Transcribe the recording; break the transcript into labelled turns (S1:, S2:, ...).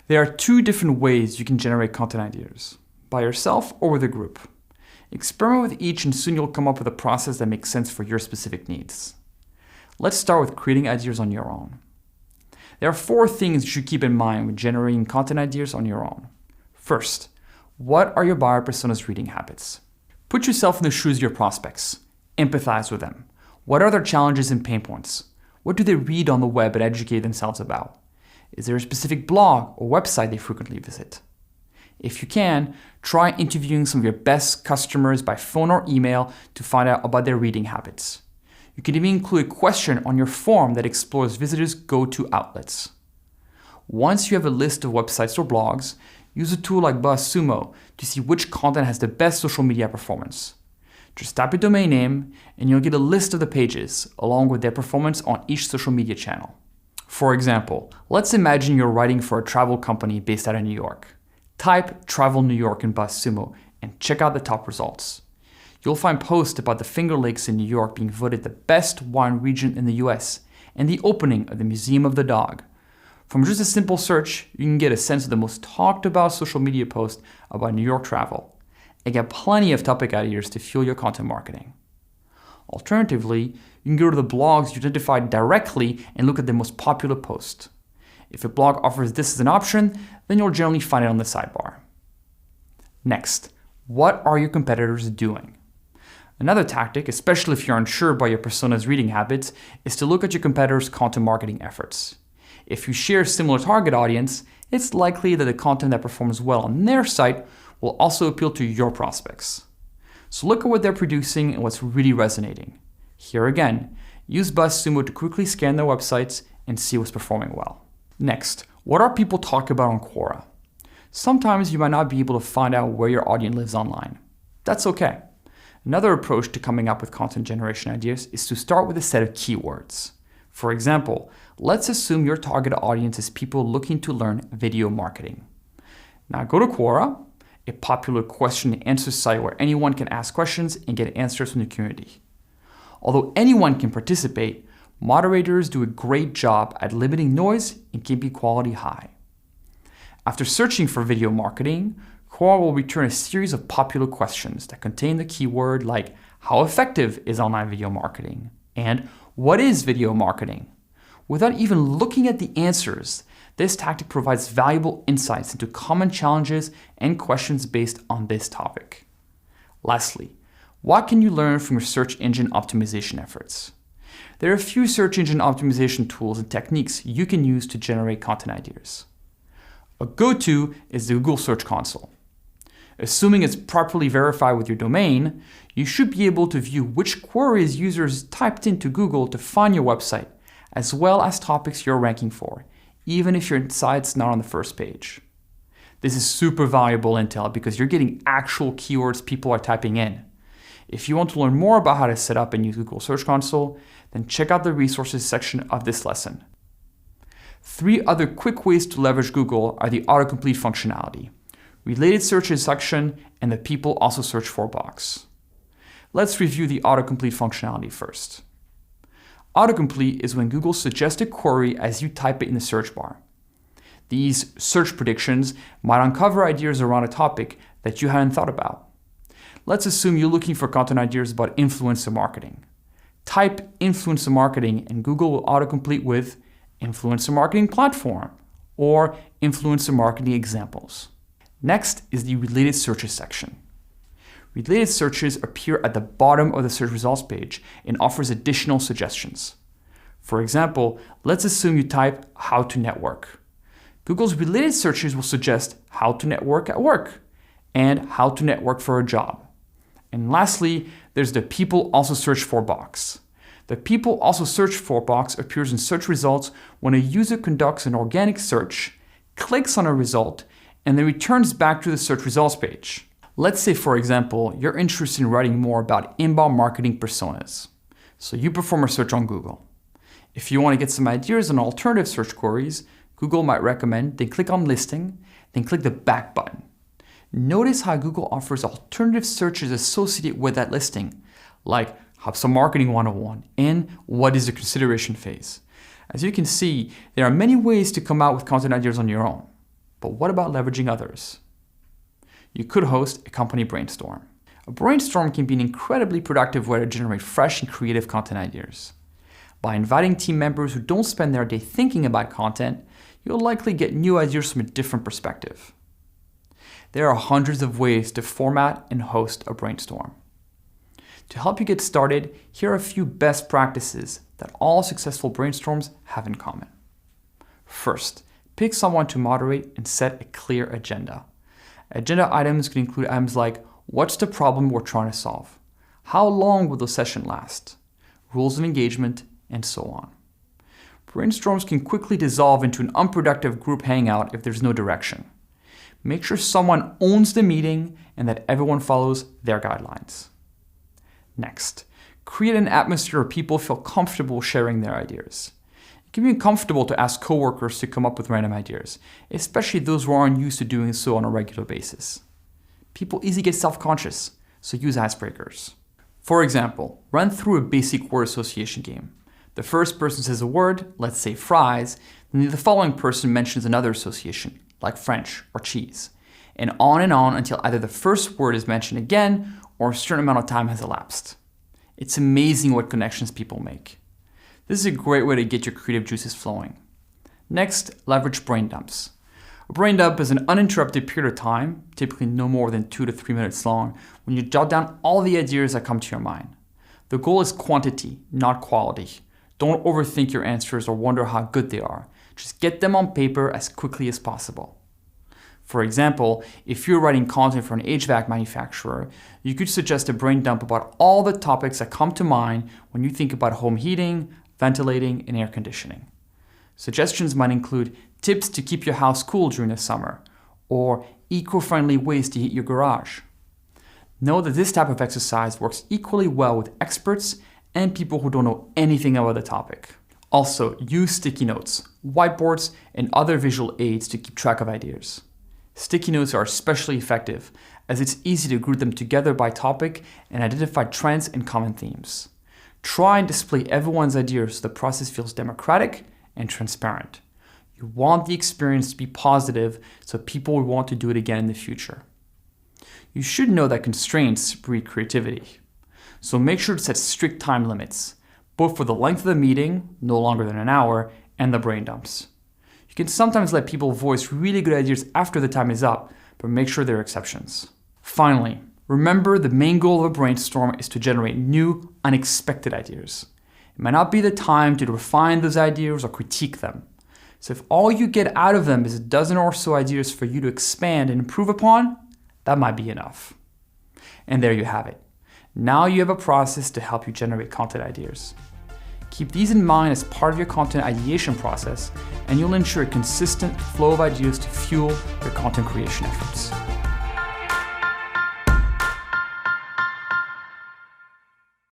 S1: There are two different ways you can generate content ideas, by yourself or with a group. Experiment with each and soon you'll come up with a process that makes sense for your specific needs. Let's start with creating ideas on your own. There are 4 things you should keep in mind when generating content ideas on your own. First, what are your buyer persona's reading habits? Put yourself in the shoes of your prospects. Empathize with them. What are their challenges and pain points? What do they read on the web and educate themselves about? Is there a specific blog or website they frequently visit? If you can, try interviewing some of your best customers by phone or email to find out about their reading habits. You can even include a question on your form that explores visitors' go-to outlets. Once you have a list of websites or blogs, use a tool like BuzzSumo to see which content has the best social media performance. Just type a domain name and you'll get a list of the pages along with their performance on each social media channel. For example, let's imagine you're writing for a travel company based out of New York. Type Travel New York in BuzzSumo and check out the top results. You'll find posts about the Finger Lakes in New York being voted the best wine region in the US and the opening of the Museum of the Dog. From just a simple search, you can get a sense of the most talked about social media posts about New York travel and get plenty of topic ideas to fuel your content marketing. Alternatively, you can go to the blogs you identified directly and look at the most popular posts. If a blog offers this as an option, then you'll generally find it on the sidebar. Next, what are your competitors doing? Another tactic, especially if you're unsure about your persona's reading habits, is to look at your competitors' content marketing efforts. If you share a similar target audience, it's likely that the content that performs well on their site will also appeal to your prospects. So look at what they're producing and what's really resonating. Here again, use BuzzSumo to quickly scan their websites and see what's performing well. Next, what are people talking about on Quora? Sometimes you might not be able to find out where your audience lives online. That's okay. Another approach to coming up with content generation ideas is to start with a set of keywords. For example, let's assume your target audience is people looking to learn video marketing. Now go to Quora, a popular question and answer site where anyone can ask questions and get answers from the community. Although anyone can participate, moderators do a great job at limiting noise and keeping quality high. After searching for video marketing, Quora will return a series of popular questions that contain the keyword like how effective is online video marketing and what is video marketing? Without even looking at the answers, this tactic provides valuable insights into common challenges and questions based on this topic. Lastly, what can you learn from your search engine optimization efforts? There are a few search engine optimization tools and techniques you can use to generate content ideas. A go-to is the Google Search Console. Assuming it's properly verified with your domain, you should be able to view which queries users typed into Google to find your website, as well as topics you're ranking for, even if your site's not on the first page. This is super valuable intel because you're getting actual keywords people are typing in. If you want to learn more about how to set up and use Google Search Console, then check out the resources section of this lesson. 3 other quick ways to leverage Google are the autocomplete functionality, related searches section, and the people also search for box. Let's review the autocomplete functionality first. Autocomplete is when Google suggests a query as you type it in the search bar. These search predictions might uncover ideas around a topic that you hadn't thought about. Let's assume you're looking for content ideas about influencer marketing. Type influencer marketing and Google will autocomplete with influencer marketing platform or influencer marketing examples. Next is the related searches section. Related searches appear at the bottom of the search results page and offers additional suggestions. For example, let's assume you type how to network. Google's related searches will suggest how to network at work and how to network for a job. And lastly, there's the people also search for box. The people also search for box appears in search results when a user conducts an organic search, clicks on a result, and then returns back to the search results page. Let's say, for example, you're interested in writing more about inbound marketing personas. So you perform a search on Google. If you want to get some ideas on alternative search queries, Google might recommend then click on listing, then click the back button. Notice how Google offers alternative searches associated with that listing, like HubSpot Marketing 101 and what is the consideration phase. As you can see, there are many ways to come out with content ideas on your own. But what about leveraging others? You could host a company brainstorm. A brainstorm can be an incredibly productive way to generate fresh and creative content ideas. By inviting team members who don't spend their day thinking about content, you'll likely get new ideas from a different perspective. There are hundreds of ways to format and host a brainstorm. To help you get started, here are a few best practices that all successful brainstorms have in common. First, pick someone to moderate and set a clear agenda. Agenda items can include items like, what's the problem we're trying to solve? How long will the session last? Rules of engagement, and so on. Brainstorms can quickly dissolve into an unproductive group hangout if there's no direction. Make sure someone owns the meeting and that everyone follows their guidelines. Next, create an atmosphere where people feel comfortable sharing their ideas. It can be uncomfortable to ask coworkers to come up with random ideas, especially those who aren't used to doing so on a regular basis. People easily get self-conscious, so use icebreakers. For example, run through a basic word association game. The first person says a word, let's say fries, then the following person mentions another association, like French or cheese, and on until either the first word is mentioned again or a certain amount of time has elapsed. It's amazing what connections people make. This is a great way to get your creative juices flowing. Next, leverage brain dumps. A brain dump is an uninterrupted period of time, typically no more than 2 to 3 minutes long, when you jot down all the ideas that come to your mind. The goal is quantity, not quality. Don't overthink your answers or wonder how good they are. Just get them on paper as quickly as possible. For example, if you're writing content for an HVAC manufacturer, you could suggest a brain dump about all the topics that come to mind when you think about home heating, ventilating, and air conditioning. Suggestions might include tips to keep your house cool during the summer, or eco-friendly ways to heat your garage. Know that this type of exercise works equally well with experts and people who don't know anything about the topic. Also, use sticky notes, whiteboards, and other visual aids to keep track of ideas. Sticky notes are especially effective, as it's easy to group them together by topic and identify trends and common themes. Try and display everyone's ideas so the process feels democratic and transparent. You want the experience to be positive so people will want to do it again in the future. You should know that constraints breed creativity. So make sure to set strict time limits, both for the length of the meeting, no longer than an hour, and the brain dumps. You can sometimes let people voice really good ideas after the time is up, but make sure there are exceptions. Finally, remember the main goal of a brainstorm is to generate new, unexpected ideas. It might not be the time to refine those ideas or critique them. So if all you get out of them is a dozen or so ideas for you to expand and improve upon, that might be enough. And there you have it. Now you have a process to help you generate content ideas. Keep these in mind as part of your content ideation process, and you'll ensure a consistent flow of ideas to fuel your content creation efforts.